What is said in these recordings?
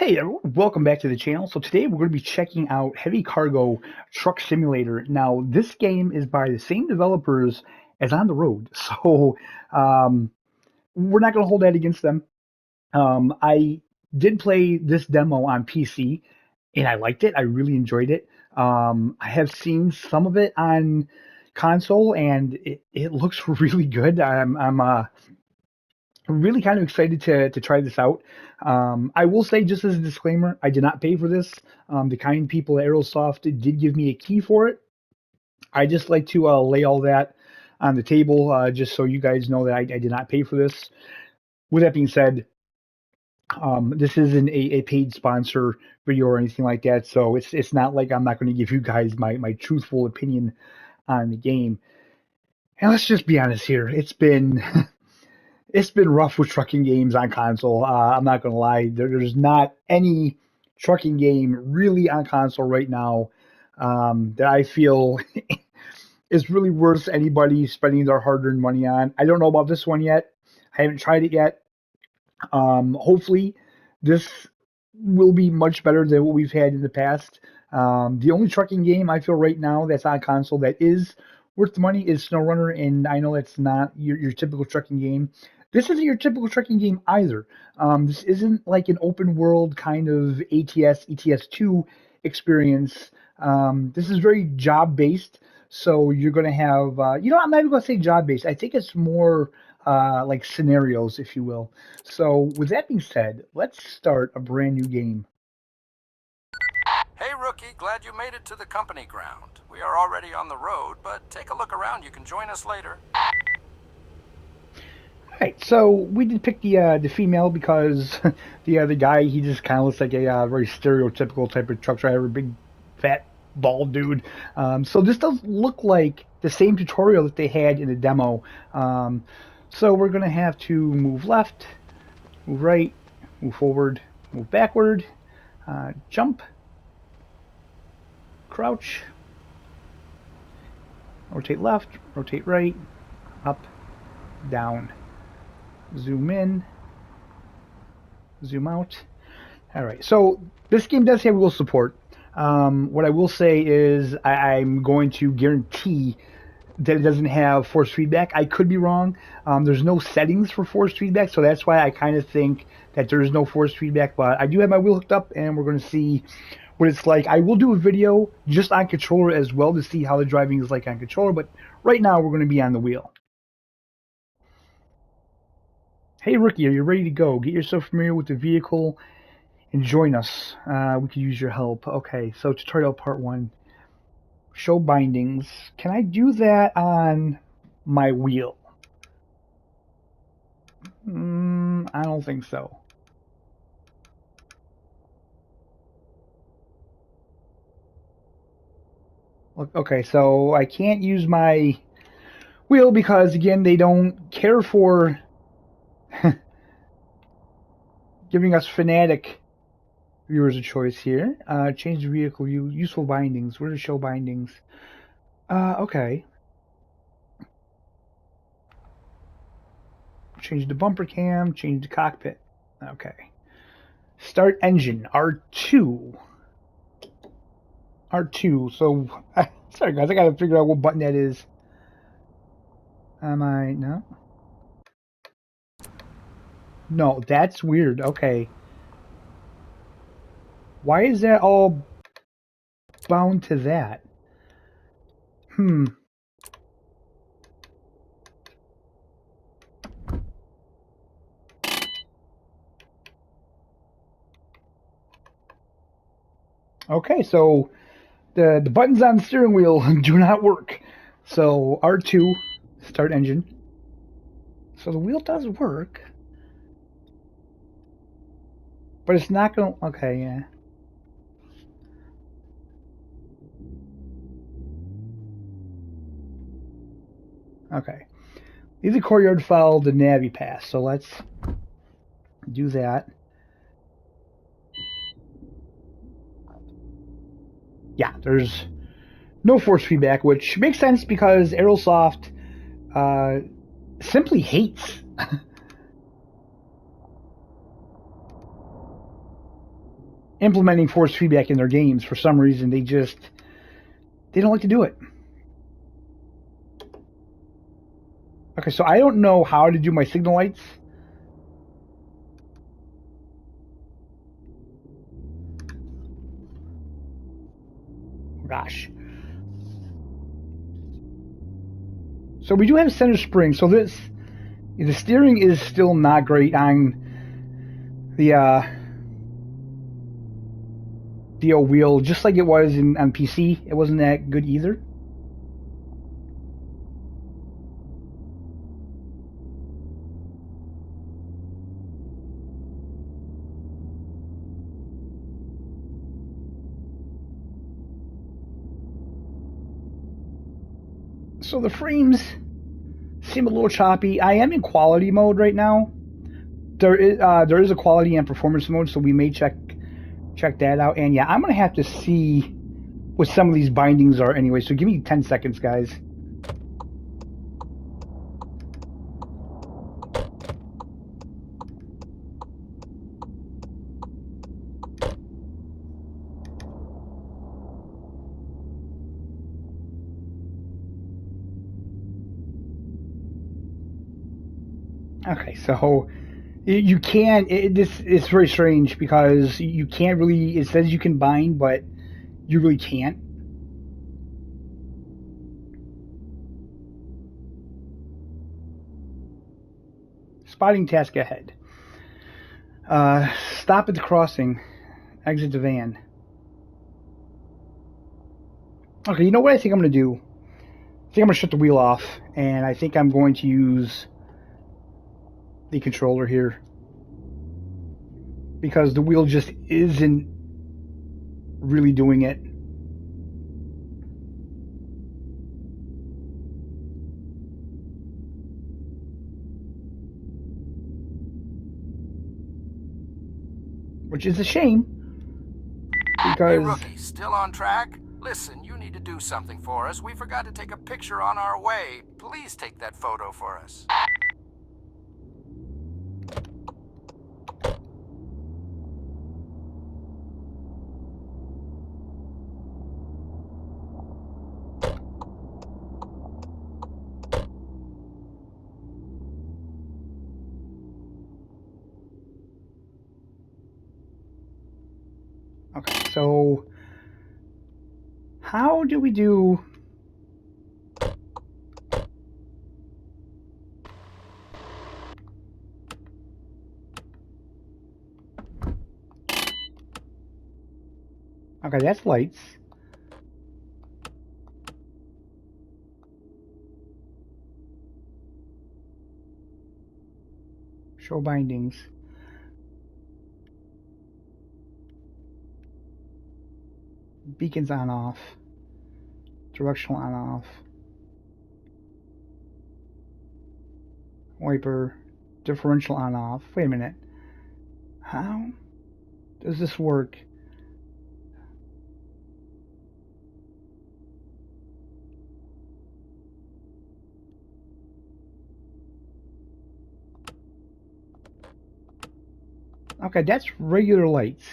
Hey everyone, welcome back to the channel. So today we're going to be checking out Heavy Cargo Truck Simulator. Now this game is by the same developers as On the Road, so um, we're not going to hold that against them. I did play this demo on PC and I liked it. I really enjoyed it. I have seen some of it on console and it looks really good. I'm really kind of excited to try this out. I will say, just as a disclaimer, I did not pay for this. The kind people at Aerosoft did give me a key for it. I just like to lay all that on the table, just so you guys know that I did not pay for this. With that being said, this isn't a paid sponsor video or anything like that, so it's not like I'm not going to give you guys my truthful opinion on the game. And let's just be honest here, it's been it's been rough with trucking games on console. I'm not gonna lie. There's not any trucking game really on console right now that I feel is really worth anybody spending their hard-earned money on. I don't know about this one yet. I haven't tried it yet. Hopefully, this will be much better than what we've had in the past. The only trucking game I feel right now that's on console that is worth the money is SnowRunner, and I know that's not your typical trucking game. This isn't your typical trucking game either. This isn't like an open world kind of ATS, ETS2 experience. This is very job based. So you're going to have, I'm not even going to say job based. I think it's more like scenarios, if you will. So with that being said, let's start a brand new game. Hey rookie, glad you made it to the company ground. We are already on the road, but take a look around. You can join us later. Alright, so we did pick the female because the other guy, he just kind of looks like a very stereotypical type of truck driver, big fat bald dude. So this does look like the same tutorial that they had in the demo. So we're going to have to move left, move right, move forward, move backward, jump, crouch, rotate left, rotate right, up, down. Zoom in, zoom out. All right, so this game does have wheel support. What I will say is I'm going to guarantee that it doesn't have force feedback. I could be wrong. There's no settings for force feedback, so that's why I kind of think that there is no force feedback, but I do have my wheel hooked up, and we're going to see what it's like. I will do a video just on controller as well to see how the driving is like on controller, but right now we're going to be on the wheel. Hey rookie, are you ready to go? Get yourself familiar with the vehicle and join us. We could use your help. Okay, so tutorial part 1. Show bindings. Can I do that on my wheel? I don't think so. Okay, so I can't use my wheel because, again, they don't care for giving us fanatic viewers a choice here. Change the vehicle, useful bindings. Where to show bindings? Okay. Change the bumper cam, change the cockpit. Okay. Start engine, R2. R2, so, sorry guys, I gotta figure out what button that is. No? No, that's weird, okay. Why is that all bound to that? Okay, so the buttons on the steering wheel do not work. So R2, start engine. So the wheel does work. But it's not gonna, okay, yeah. Okay. Leave the courtyard, follow the Navi path. So let's do that. Yeah, there's no force feedback, which makes sense because Aerosoft simply hates implementing force feedback in their games. For some reason, they don't like to do it. Okay, so I don't know how to do my signal lights. Gosh. So we do have center spring. So the steering is still not great on the old wheel, just like it was on PC. It wasn't that good either. So the frames seem a little choppy. I am in quality mode right now. There is a quality and performance mode, so we may check that out. And yeah, I'm gonna have to see what some of these bindings are anyway. So give me 10 seconds, guys. Okay, so you can't. This is very strange because you can't really. It says you can bind, but you really can't. Spotting task ahead. Stop at the crossing. Exit the van. Okay, you know what I think I'm going to do? I think I'm going to shut the wheel off, and I think I'm going to use the controller here. Because the wheel just isn't really doing it. Which is a shame. Because... Hey, rookie, still on track? Listen, you need to do something for us. We forgot to take a picture on our way. Please take that photo for us. Okay, so how do we do... Okay, that's lights. Show bindings. Beacons on off. Directional on off. Wiper. Differential on off. Wait a minute. How does this work? Okay, that's regular lights.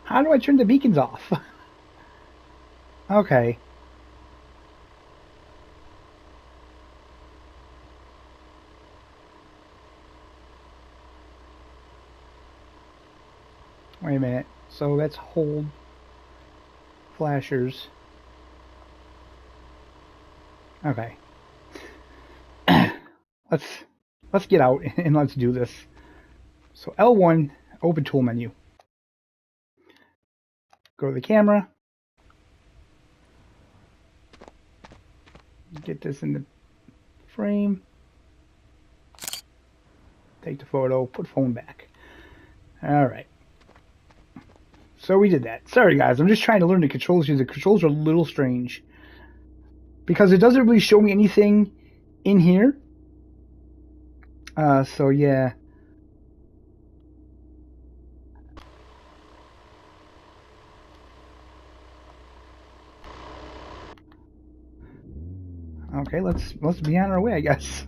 How do I turn the beacons off? Okay. Wait a minute. So let's hold flashers. Okay. let's get out and let's do this. So L1, open tool menu. Go to the camera. Get this in the frame. Take the photo, put phone back. Alright. So we did that. Sorry guys, I'm just trying to learn the controls here. The controls are a little strange. Because it doesn't really show me anything in here. So yeah. Okay, let's be on our way, I guess.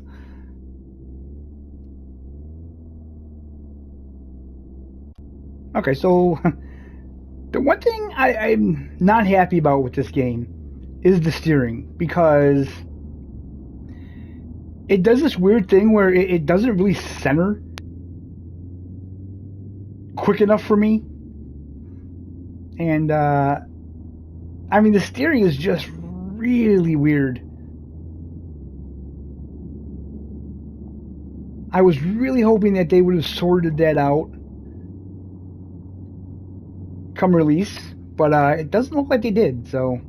Okay, so the one thing I'm not happy about with this game is the steering, because it does this weird thing where it doesn't really center quick enough for me. And I mean, the steering is just really weird. I was really hoping that they would have sorted that out come release, but it doesn't look like they did, so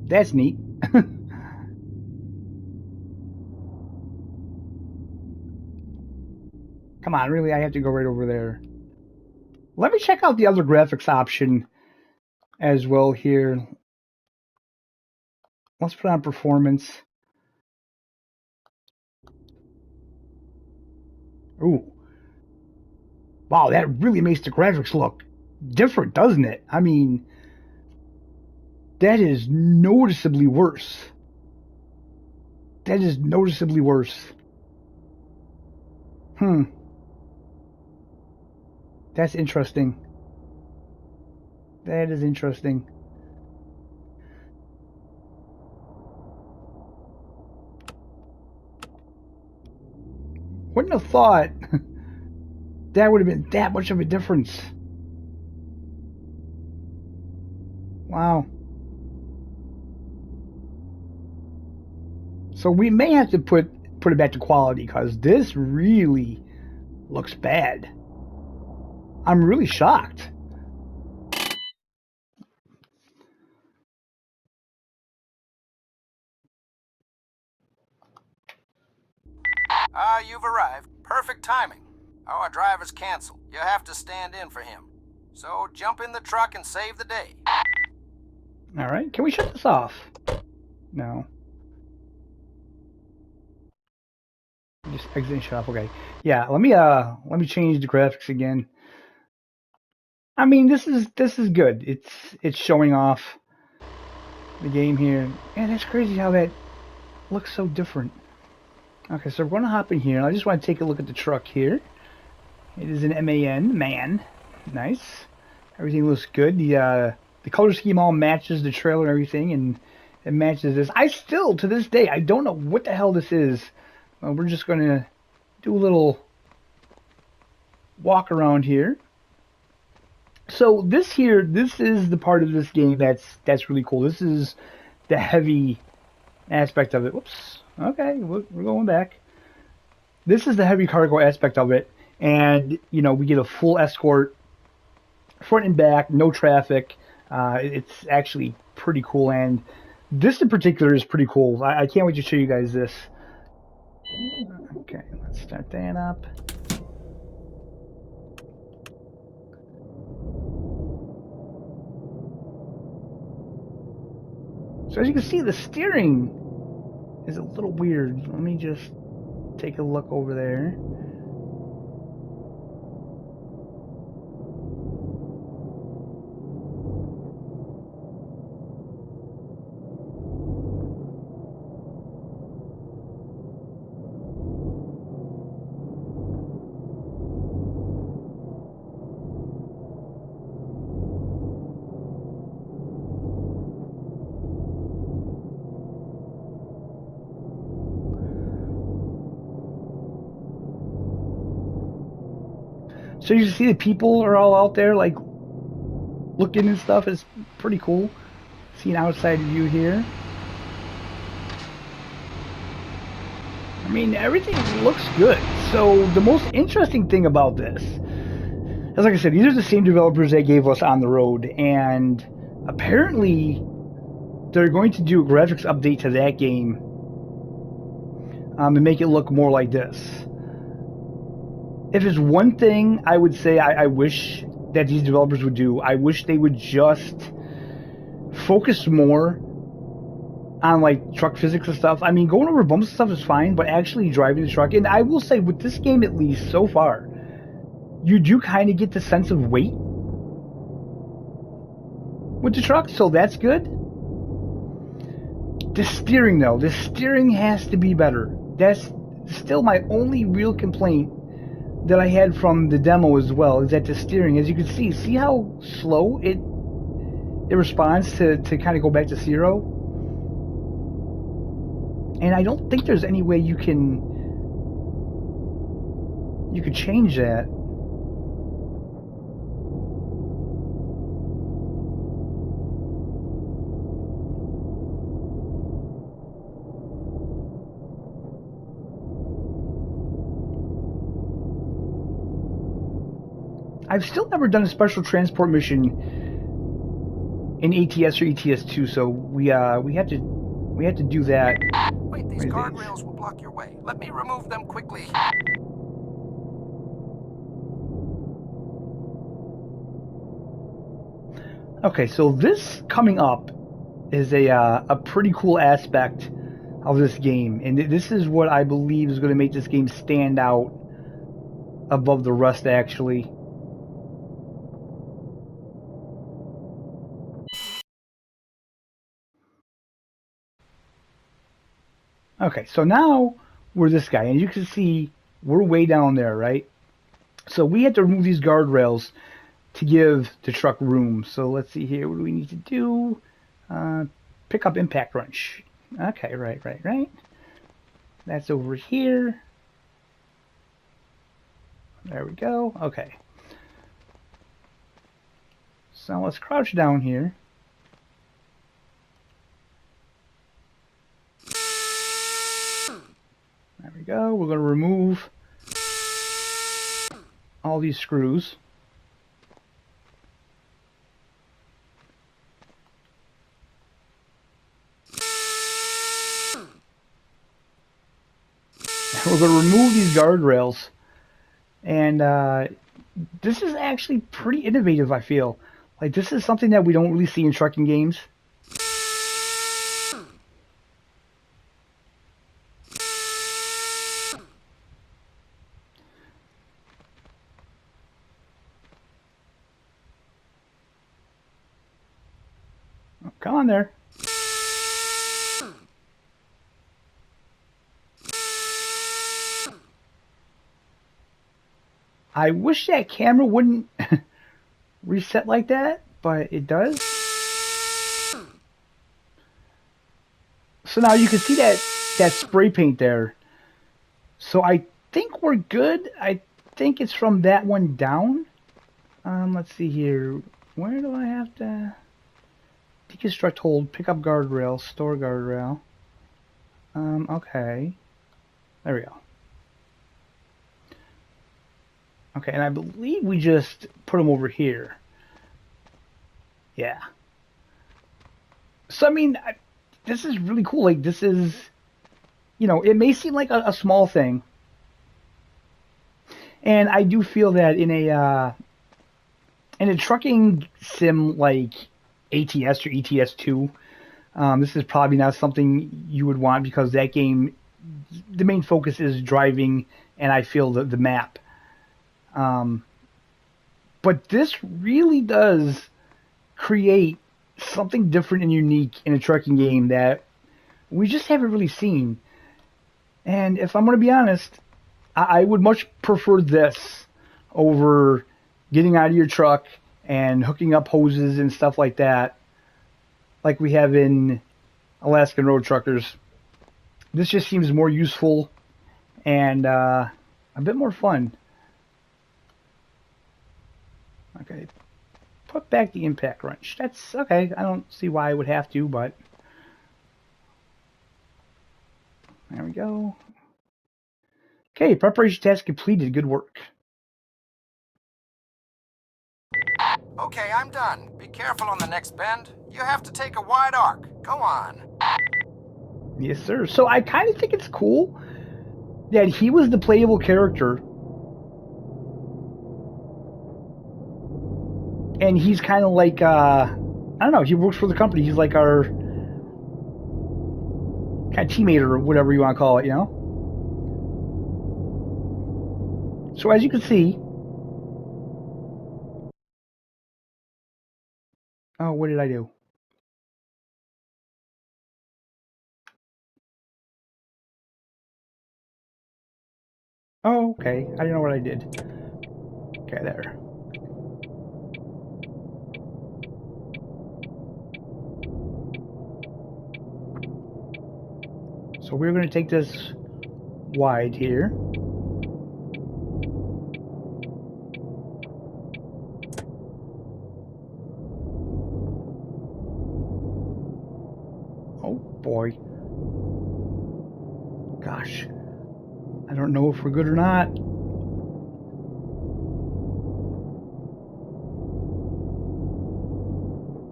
that's neat. Come on, really, I have to go right over there. Let me check out the other graphics option as well here. Let's put on performance. Ooh. Wow, that really makes the graphics look different, doesn't it? I mean, that is noticeably worse. That is noticeably worse. That's interesting. That is interesting. Wouldn't have thought that would have been that much of a difference. Wow. So we may have to put it back to quality, because this really looks bad. I'm really shocked. You've arrived. Perfect timing. Our driver's canceled. You have to stand in for him. So jump in the truck and save the day. All right, can we shut this off? No. Just exit and shut off. Okay. Yeah, let me change the graphics again. I mean, this is good. It's showing off the game here. Man, that's crazy how that looks so different. Okay, so we're going to hop in here. I just want to take a look at the truck here. It is an MAN, man. Nice. Everything looks good. The color scheme all matches the trailer and everything, and it matches this. I still, to this day, I don't know what the hell this is. We're just going to do a little walk around here. So this is the part of this game that's really cool. This is the heavy aspect of it. Whoops. Okay, we're going back. This is the heavy cargo aspect of it, and we get a full escort, front and back, no traffic. It's actually pretty cool, and this in particular is pretty cool. I can't wait to show you guys this. Okay, let's start that up. So as you can see, the steering is a little weird. Let me just take a look over there. So you see the people are all out there, like, looking and stuff. Is pretty cool. See an outside view here. I mean, everything looks good. So the most interesting thing about this is, like I said, these are the same developers that gave us On the Road, and apparently they're going to do a graphics update to that game to make it look more like this. If there's one thing I would say I wish that these developers would do, I wish they would just focus more on, like, truck physics and stuff. I mean, going over bumps and stuff is fine, but actually driving the truck, and I will say with this game, at least so far, you do kind of get the sense of weight with the truck, so that's good. The steering, though, the steering has to be better. That's still my only real complaint that I had from the demo as well, is that the steering, as you can see how slow it responds to kind of go back to 0? And I don't think there's any way you could change that. I've still never done a special transport mission in ATS or ETS2, so we have to do that. Wait, these guardrails will block your way. Let me remove them quickly. Okay, so this coming up is a pretty cool aspect of this game, and this is what I believe is going to make this game stand out above the rest, actually. Okay, so now we're this guy, and you can see we're way down there, right? So we had to remove these guardrails to give the truck room. So let's see here. What do we need to do? Pick up impact wrench. Okay, right. That's over here. There we go. Okay. So let's crouch down here. There we go. We're going to remove all these screws. We're going to remove these guardrails. And this is actually pretty innovative, I feel. Like, this is something that we don't really see in trucking games. Oh, come on there. I wish that camera wouldn't reset like that, but it does. So now you can see that spray paint there. So I think we're good. I think it's from that one down. Let's see here. Where do I have to deconstruct, hold, pick up guardrail, store guardrail? Okay. There we go. Okay, and I believe we just put them over here. Yeah. So, I mean, this is really cool. Like, this is, it may seem like a small thing. And I do feel that in a trucking sim like ATS or ETS2, this is probably not something you would want, because that game, the main focus is driving, and I feel the map. But this really does create something different and unique in a trucking game that we just haven't really seen. And if I'm going to be honest, I would much prefer this over getting out of your truck and hooking up hoses and stuff like that, like we have in Alaskan Road Truckers. This just seems more useful and a bit more fun. Okay, put back the impact wrench. That's okay. I don't see why I would have to, but there we go. Okay, preparation task completed. Good work. Okay, I'm done. Be careful on the next bend. You have to take a wide arc. Go on. Yes, sir. So I kind of think it's cool that he was the playable character, and he's kind of like I don't know. He works for the company. He's like our kind of teammate or whatever you want to call it. So as you can see, oh, what did I do? Oh, okay. I didn't know what I did. Okay, there. So we're going to take this wide here. Oh boy. Gosh. I don't know if we're good or not.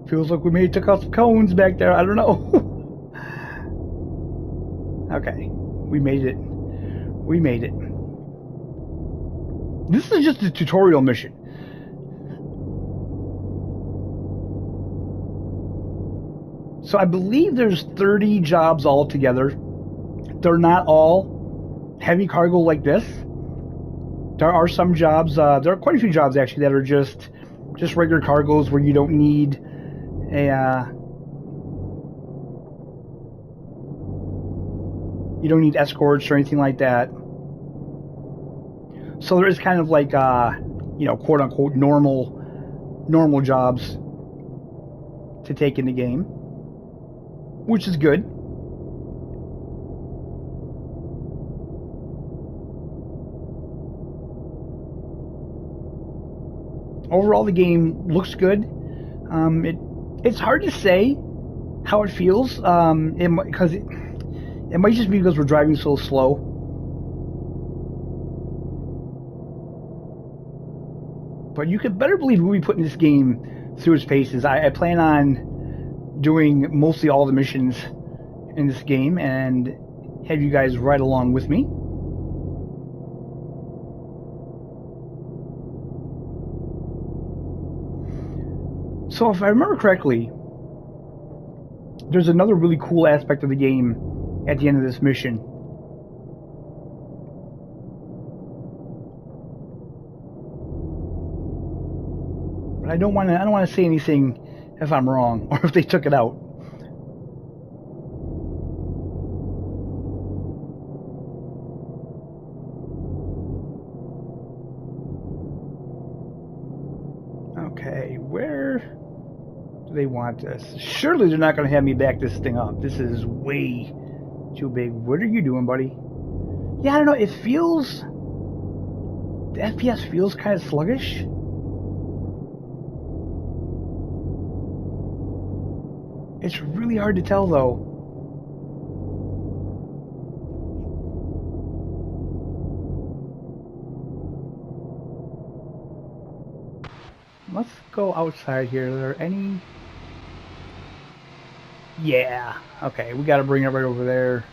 Feels like we may have took out some cones back there. I don't know. Okay. We made it. We made it. This is just a tutorial mission. So I believe there's 30 jobs altogether. They're not all heavy cargo like this. There are some jobs, there are quite a few jobs actually that are just regular cargoes where you don't need a you don't need escorts or anything like that. So there is kind of like you know, quote unquote normal jobs to take in the game, which is good. Overall, the game looks good. It's hard to say how it feels, because it might just be because we're driving so slow. But you could better believe we'll be putting this game through its paces. I plan on doing mostly all the missions in this game and have you guys ride along with me. So if I remember correctly, there's another really cool aspect of the game at the end of this mission. But I don't want to say anything if I'm wrong or if they took it out. Okay, where do they want us? Surely they're not going to have me back this thing up. This is way too big. What are you doing, buddy? Yeah, I don't know. It feels... The FPS feels kind of sluggish. It's really hard to tell, though. Let's go outside here. Are there any... Yeah. Okay, we got to bring it right over there.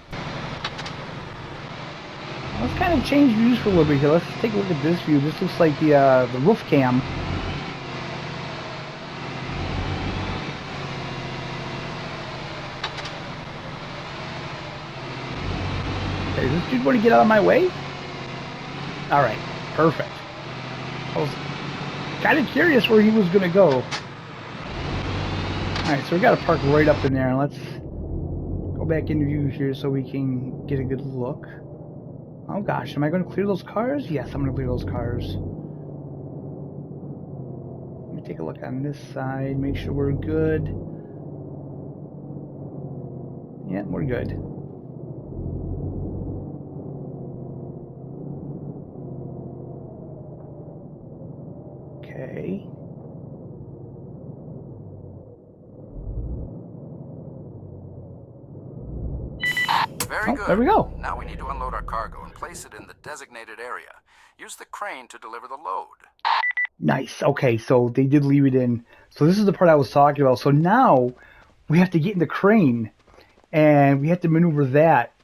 Let's kind of change views for a little bit here. Let's take a look at this view. This looks like the roof cam. Okay, does this dude want to get out of my way? Alright, perfect. I was kind of curious where he was going to go. Alright, so we got to park right up in there. Let's go back into view here so we can get a good look. Oh gosh, am I going to clear those cars? Yes, I'm going to clear those cars. Let me take a look on this side, make sure we're good. Yeah, we're good. Okay. Very good. There we go. Now we need to unload our cargo and place it in the designated area. Use the crane to deliver the load. Nice. Okay, so they did leave it in. So this is the part I was talking about. So now we have to get in the crane and we have to maneuver that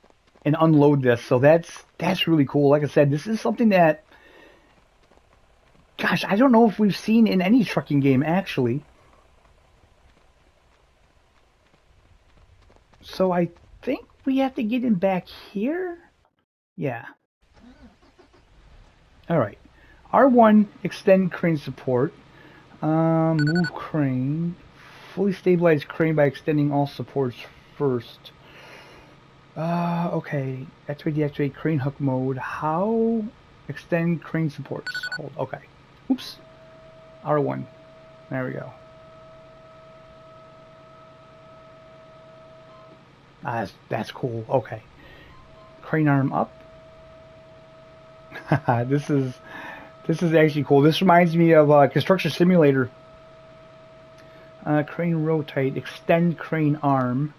and unload this. So that's really cool. Like I said, this is something that, gosh, I don't know if we've seen in any trucking game actually. So I think we have to get him back here. Yeah. All right. R1, extend crane support. Move crane. Fully stabilize crane by extending all supports first. Okay. Activate, deactivate crane hook mode. How Extend crane supports. Hold. Okay. Oops. R1. There we go. That's cool. Okay. Crane arm up. This is actually cool. This reminds me of Construction Simulator. Crane rotate. Extend crane arm.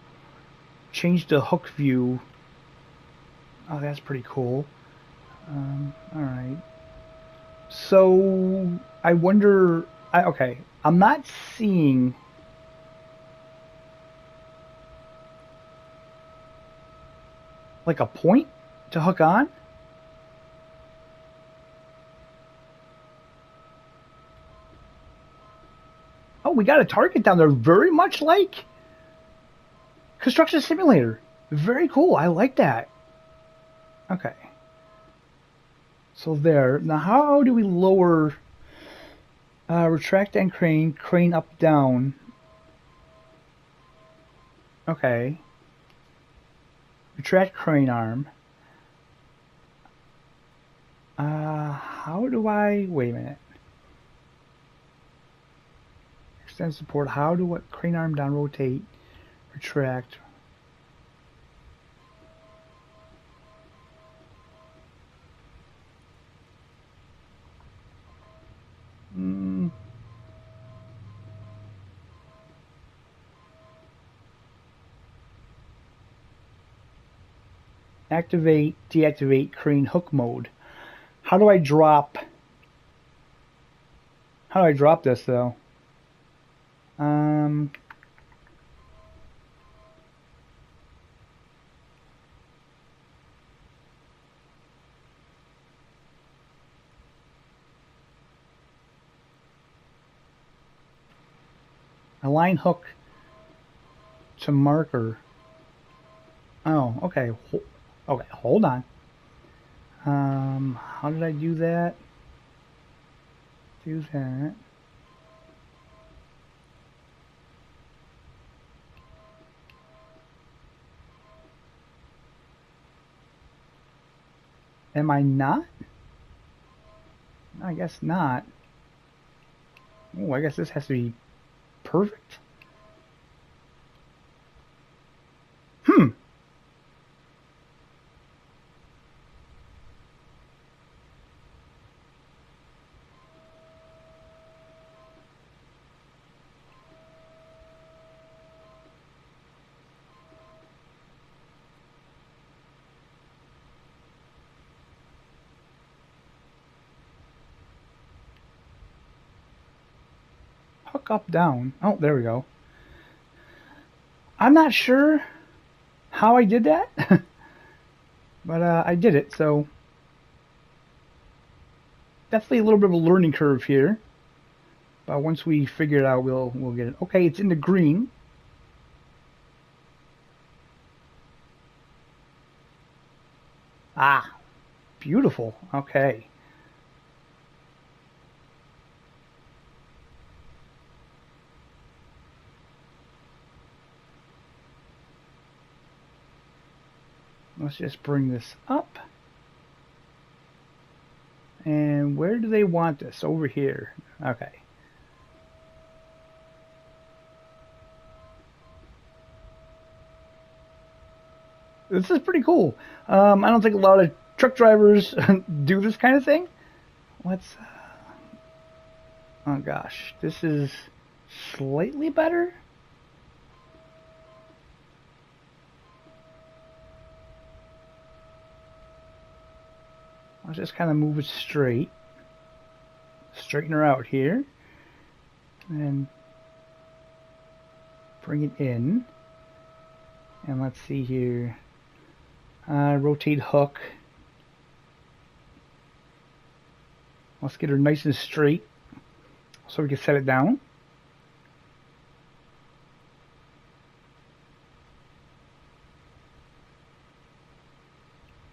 Change the hook view. Oh, that's pretty cool. Alright. So, I wonder... okay, I'm not seeing... like a point to hook on? Oh, we got a target down there, very much like Construction Simulator. Very cool, I like that. Okay. So there. Now how do we lower... retract and crane, crane up, down. Okay. Retract crane arm. How do I... wait a minute. Extend support. How do what? Crane arm down, rotate, retract. Activate, deactivate crane hook mode. How do I drop? How do I drop this though? Align hook to marker. Oh, okay. Okay, hold on. How did I do that? Do that. Am I not? I guess not. Oh, I guess this has to be perfect. Hook up, down. Oh, there we go. I'm not sure how I did that, but I did it, so definitely a little bit of a learning curve here. But once we figure it out, we'll get it. Okay, it's in the green. Ah, beautiful. Okay. Let's just bring this up. And where do they want this? Over here. Okay. This is pretty cool. I don't think a lot of truck drivers do this kind of thing. Let's... oh gosh, this is slightly better. Let's just kind of move it straight. Straighten her out here. And bring it in. And let's see here. Rotate hook. Let's get her nice and straight so we can set it down.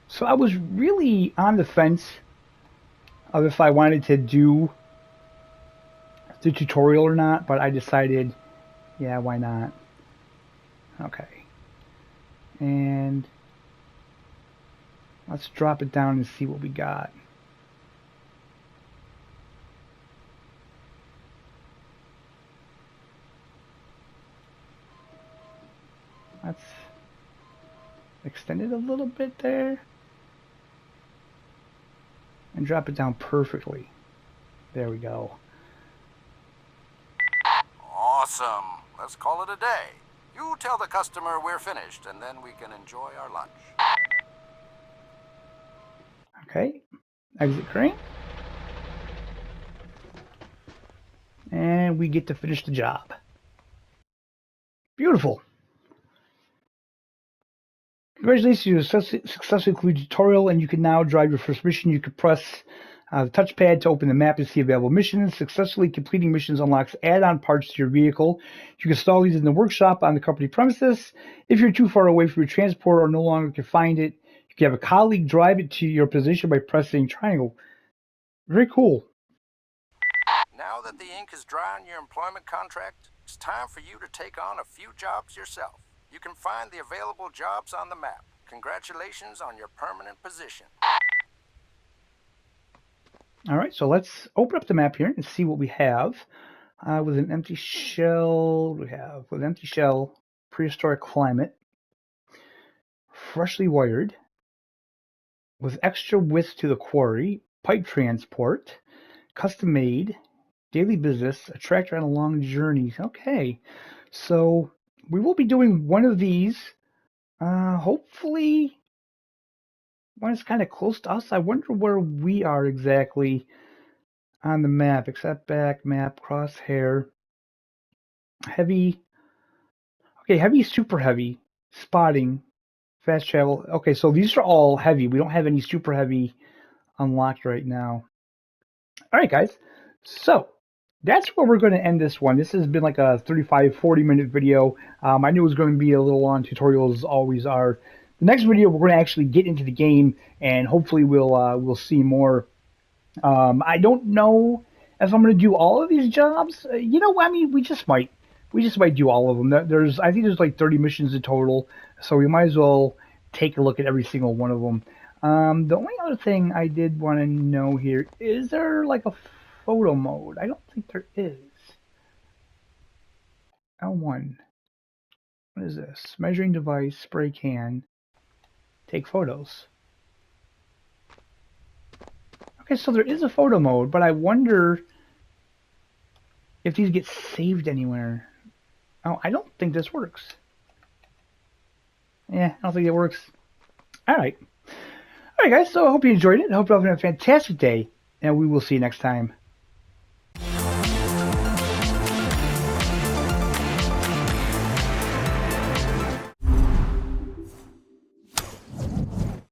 So I was really on the fence of if I wanted to do the tutorial or not, but I decided, yeah, why not? Okay. And let's drop it down and see what we got. let's extend it a little bit there. And drop it down perfectly. There we go. Awesome. Let's call it a day. You tell the customer we're finished, and then we can enjoy our lunch. Okay. Exit crane. And we get to finish the job. Beautiful. Congratulations, you successfully concluded the tutorial, and you can now drive your first mission. You can press the touchpad to open the map and see available missions. Successfully completing missions unlocks add-on parts to your vehicle. You can install these in the workshop on the company premises. If you're too far away from your transport or no longer can find it, you can have a colleague drive it to your position by pressing triangle. Very cool. Now that the ink is dry on your employment contract, it's time for you to take on a few jobs yourself. You can find the available jobs on the map. Congratulations on your permanent position. All right, so let's open up the map here and see what we have. With an empty shell, with an empty shell, prehistoric climate, freshly wired, with extra width to the quarry, pipe transport, custom made, daily business, a tractor on a long journey. Okay, so we will be doing one of these. Hopefully, one is kind of close to us. I wonder where we are exactly on the map. Except back map, crosshair, heavy. Okay, heavy, super heavy, spotting, fast travel. Okay, so these are all heavy. We don't have any super heavy unlocked right now. All right, guys. So that's where we're going to end this one. This has been like a 35, 40-minute video. I knew it was going to be a little long. Tutorials always are. The next video, we're going to actually get into the game, and hopefully we'll see more. I don't know if I'm going to do all of these jobs. You know, I mean, we just might do all of them. I think there's like 30 missions in total, so we might as well take a look at every single one of them. The only other thing I did want to know here, is there like a photo mode? I don't think there is. L1. What is this? Measuring device, spray can, take photos. Okay, so there is a photo mode, but I wonder if these get saved anywhere. Oh, I don't think this works. Yeah, I don't think it works. All right. All right, guys, so I hope you enjoyed it. I hope you're having a fantastic day, and we will see you next time.